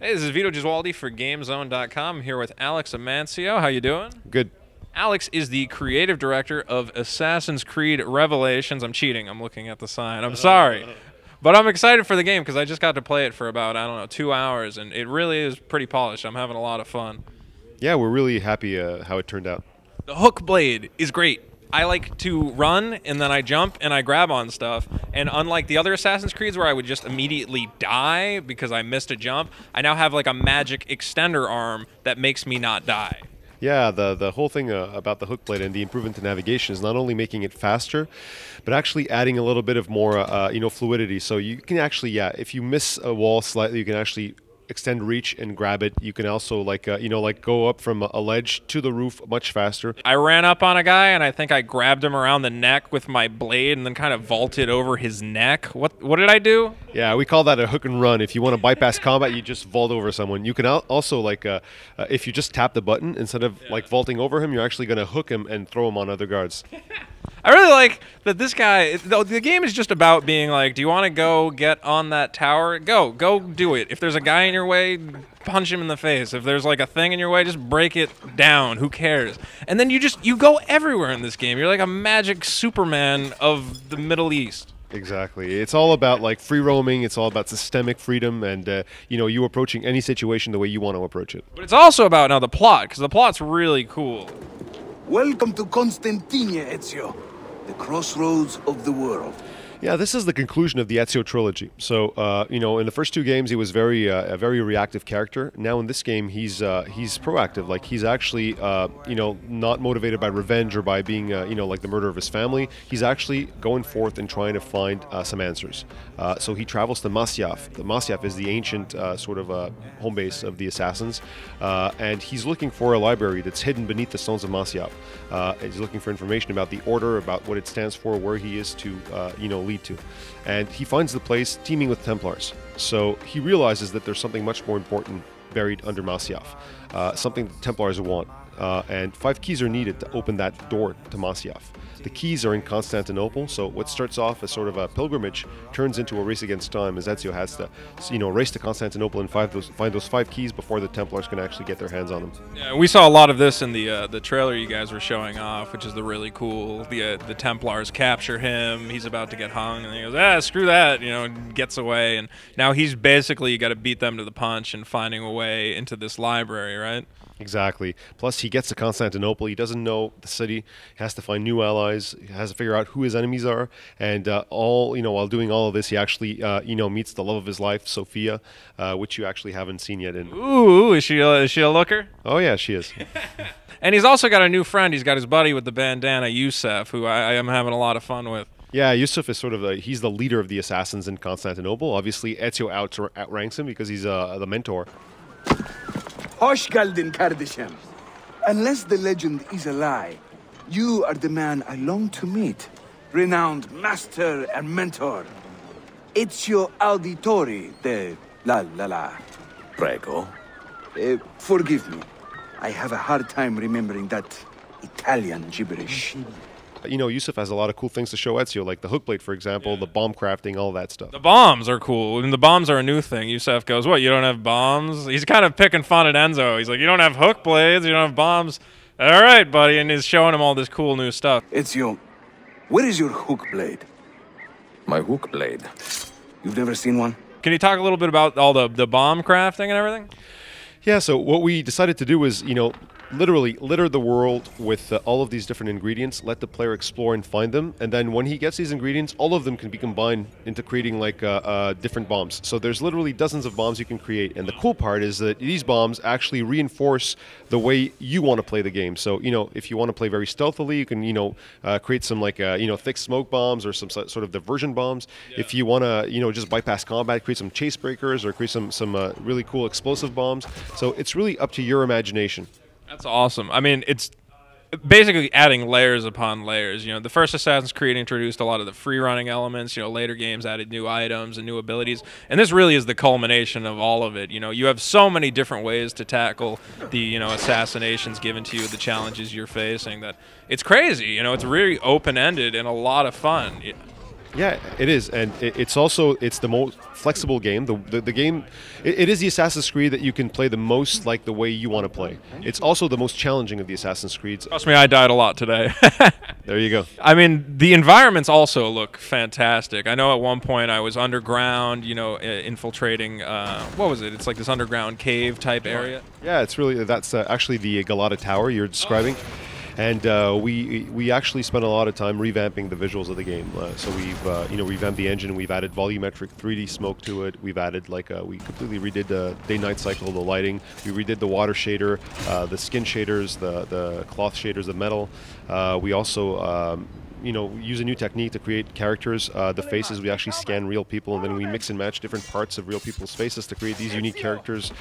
Hey, this is Vito Gesualdi for GameZone.com. I'm here with Alex Amancio. How you doing? Good. Alex is the creative director of Assassin's Creed Revelations. I'm cheating. I'm looking at the sign. I'm sorry. But I'm excited for the game because I just got to play it for about, I don't know, 2 hours, and it really is pretty polished. I'm having a lot of fun. Yeah, we're really happy how it turned out. The hook blade is great. I like to run, and then I jump, and I grab on stuff. And unlike the other Assassin's Creeds where I would just immediately die because I missed a jump, I now have like a magic extender arm that makes me not die. Yeah, the whole thing about the hook blade and the improvement to navigation is not only making it faster, but actually adding a little bit of more fluidity. So you can actually, yeah, if you miss a wall slightly, you can actually extend reach and grab it. You can also like go up from a ledge to the roof much faster. I ran up on a guy and I think I grabbed him around the neck with my blade and then kind of vaulted over his neck. What did I do? Yeah, we call that a hook and run. If you want to bypass combat, you just vault over someone. You can also if you just tap the button instead of like vaulting over him, you're actually going to hook him and throw him on other guards. I really like that this guy, the game is just about being like, do you want to go get on that tower? Go do it. If there's a guy in your way, punch him in the face. If there's like a thing in your way, just break it down. Who cares? And then you go everywhere in this game. You're like a magic Superman of the Middle East. Exactly. It's all about like free roaming. It's all about systemic freedom and you approaching any situation the way you want to approach it. But it's also about now the plot, because the plot's really cool. Welcome to Constantine, Ezio, the crossroads of the world. Yeah, this is the conclusion of the Ezio trilogy. So, in the first two games, he was a very reactive character. Now in this game, he's proactive. Like he's actually, not motivated by revenge or by being, like the murder of his family. He's actually going forth and trying to find some answers. So he travels to Masyaf. The Masyaf is the ancient home base of the assassins, and he's looking for a library that's hidden beneath the stones of Masyaf. He's looking for information about the order, about what it stands for, where he is to, lead to. And he finds the place teeming with Templars. So he realizes that there's something much more important buried under Masyaf, something the Templars want. And 5 keys are needed to open that door to Masyaf. The keys are in Constantinople, so what starts off as sort of a pilgrimage turns into a race against time, as Ezio has to, race to Constantinople and find those 5 keys before the Templars can actually get their hands on them. Yeah, we saw a lot of this in the trailer you guys were showing off, which is the really cool. The Templars capture him. He's about to get hung, and he goes, screw that, gets away, and now he's basically got to beat them to the punch and finding a way into this library, right? Exactly. Plus, he gets to Constantinople. He doesn't know the city. He has to find new allies. He has to figure out who his enemies are. And while doing all of this, he actually, meets the love of his life, Sophia, which you actually haven't seen yet. Ooh, is she a looker? Oh yeah, she is. And he's also got a new friend. He's got his buddy with the bandana, Yusuf, who I am having a lot of fun with. Yeah, Yusuf is he's the leader of the assassins in Constantinople. Obviously, Ezio outranks him because he's the mentor. Hoş geldin kardeşim. Unless the legend is a lie, you are the man I long to meet. Renowned master and mentor. Ezio Auditore de la. Prego. Forgive me. I have a hard time remembering that Italian gibberish. Yusuf has a lot of cool things to show Ezio, like the hook blade, for example, the bomb crafting, all that stuff. The bombs are cool, and the bombs are a new thing. Yusuf goes, what, you don't have bombs? He's kind of picking fun at Enzo. He's like, you don't have hook blades, you don't have bombs. All right, buddy, and he's showing him all this cool new stuff. Ezio, where is your hook blade? My hook blade? You've never seen one? Can you talk a little bit about all the bomb crafting and everything? Yeah, so what we decided to do was, literally litter the world with all of these different ingredients, let the player explore and find them, and then when he gets these ingredients, all of them can be combined into creating different bombs. So there's literally dozens of bombs you can create, and the cool part is that these bombs actually reinforce the way you want to play the game. So, if you want to play very stealthily, you can, create some thick smoke bombs or some sort of diversion bombs. Yeah. If you want to, just bypass combat, create some chase breakers or create some really cool explosive bombs. So it's really up to your imagination. That's awesome. I mean, it's basically adding layers upon layers. The first Assassin's Creed introduced a lot of the free-running elements. Later games added new items and new abilities. And this really is the culmination of all of it. You have so many different ways to tackle the, assassinations given to you, the challenges you're facing, that it's crazy. It's really open-ended and a lot of fun. Yeah, it is, and it's the most flexible game. The game, it is the Assassin's Creed that you can play the most like the way you want to play. It's also the most challenging of the Assassin's Creeds. Trust me, I died a lot today. There you go. I mean, the environments also look fantastic. I know at one point I was underground, you know, infiltrating. What was it? It's like this underground cave type area. Yeah, it's really that's actually the Galata Tower you're describing. And we actually spent a lot of time revamping the visuals of the game. So we've revamped the engine. We've added volumetric 3D smoke to it. We've added we completely redid the day-night cycle, the lighting. We redid the water shader, the skin shaders, the cloth shaders, the metal. We also use a new technique to create characters. The faces, we actually scan real people, and then we mix and match different parts of real people's faces to create these unique characters.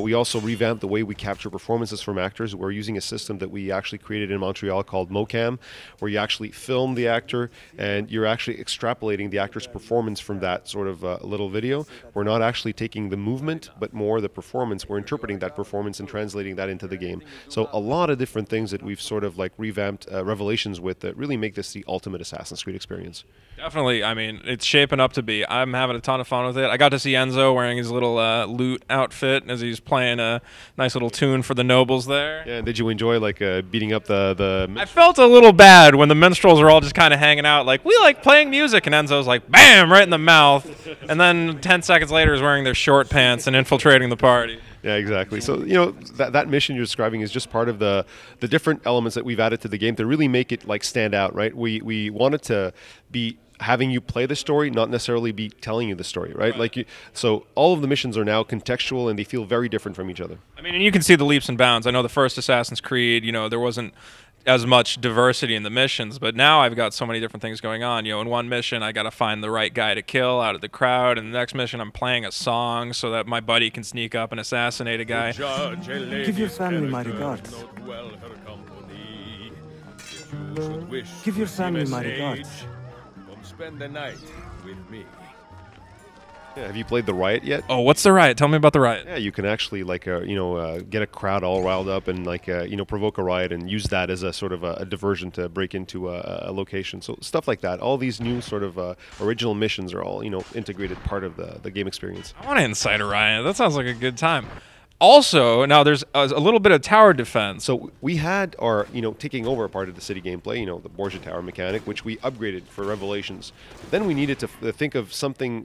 We also revamped the way we capture performances from actors. We're using a system that we actually created in Montreal called Mocam, where you actually film the actor, and you're actually extrapolating the actor's performance from that sort of little video. We're not actually taking the movement, but more the performance. We're interpreting that performance and translating that into the game. So a lot of different things that we've sort of like revamped Revelations with that really make this the ultimate Assassin's Creed experience. Definitely. I mean, it's shaping up to be. I'm having a ton of fun with it. I got to see Enzo wearing his little loot outfit as he's playing a nice little tune for the nobles there. Yeah, did you enjoy beating up the I felt a little bad when the minstrels are all just kind of hanging out like, we like playing music, and Enzo's like, bam, right in the mouth. And then 10 seconds later is wearing their short pants and infiltrating the party. Yeah, exactly. So, that mission you're describing is just part of the different elements that we've added to the game to really make it stand out, right? We wanted to be having you play the story, not necessarily be telling you the story, right? So all of the missions are now contextual, and they feel very different from each other. I mean, and you can see the leaps and bounds. I know the first Assassin's Creed, there wasn't as much diversity in the missions, but now I've got so many different things going on. In one mission I got to find the right guy to kill out of the crowd, and the next mission I'm playing a song so that my buddy can sneak up and assassinate a guy. Give your family my regards. Give your family my regards. Come spend the night with me. Yeah, have you played the Riot yet? Oh, what's the Riot? Tell me about the Riot. Yeah, you can actually get a crowd all riled up and provoke a riot and use that as a sort of a diversion to break into a location. So stuff like that. All these new sort of original missions are all integrated part of the game experience. I want to incite a riot. That sounds like a good time. Also, now there's a little bit of tower defense. So we had our, taking over a part of the city gameplay, the Borgia Tower mechanic, which we upgraded for Revelations. But then we needed to think of something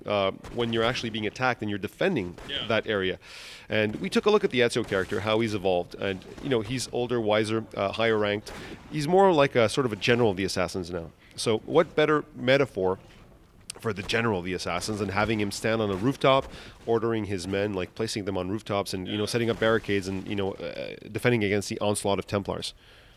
when you're actually being attacked and you're defending that area. And we took a look at the Ezio character, how he's evolved. And, he's older, wiser, higher ranked. He's more like a sort of a general of the Assassins now. So what better metaphor for the general of the Assassins and having him stand on a rooftop, ordering his men, placing them on rooftops and, setting up barricades and, defending against the onslaught of Templars.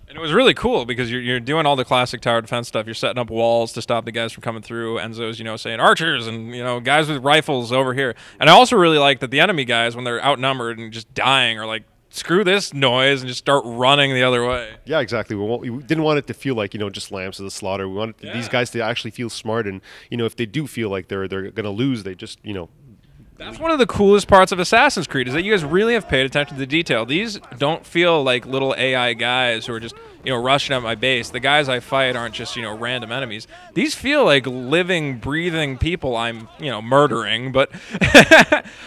And it was really cool because you're doing all the classic tower defense stuff. You're setting up walls to stop the guys from coming through. Enzo's, saying archers and, guys with rifles over here. And I also really like that the enemy guys, when they're outnumbered and just dying, are like, screw this noise and just start running the other way. Yeah, exactly. We didn't want it to feel like, just lambs to the slaughter. We wanted these guys to actually feel smart, and, if they do feel like they're going to lose, they just, That's one of the coolest parts of Assassin's Creed, is that you guys really have paid attention to the detail. These don't feel like little AI guys who are just, rushing at my base. The guys I fight aren't just, random enemies. These feel like living, breathing people I'm, murdering. But,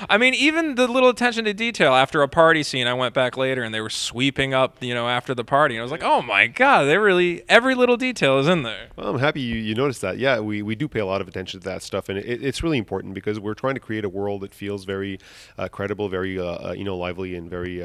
I mean, even the little attention to detail. After a party scene, I went back later and they were sweeping up, after the party. And I was like, oh my God, every little detail is in there. Well, I'm happy you noticed that. Yeah, we do pay a lot of attention to that stuff. And it's really important because we're trying to create a world that feels very credible, very, lively, and very,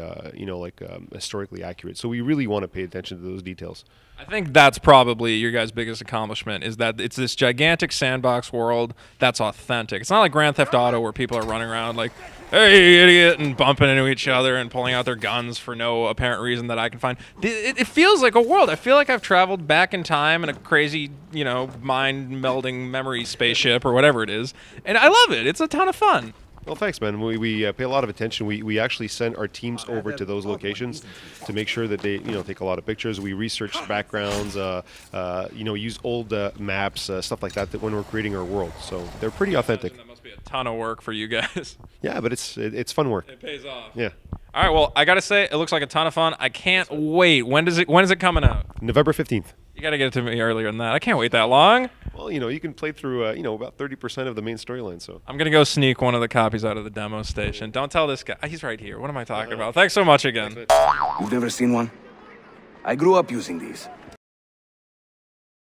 historically accurate. So we really want to pay attention to those details. I think that's probably your guys' biggest accomplishment, is that it's this gigantic sandbox world that's authentic. It's not like Grand Theft Auto where people are running around like, hey, idiot, and bumping into each other and pulling out their guns for no apparent reason that I can find. It feels like a world. I feel like I've traveled back in time in a crazy, mind-melding memory spaceship or whatever it is, and I love it. It's a ton of fun. Well, thanks, man. We pay a lot of attention. We actually send our teams over to those locations to make sure that they take a lot of pictures. We research backgrounds, use old maps, stuff like that when we're creating our world. So they're pretty authentic. That must be a ton of work for you guys. Yeah, but it's fun work. It pays off. Yeah. All right. Well, I gotta say, it looks like a ton of fun. I can't wait. When is it coming out? November 15th. You gotta get it to me earlier than that. I can't wait that long. Well, you can play through, about 30% of the main storyline. So I'm gonna go sneak one of the copies out of the demo station. Don't tell this guy. He's right here. What am I talking about? Thanks so much again. You've never seen one? I grew up using these.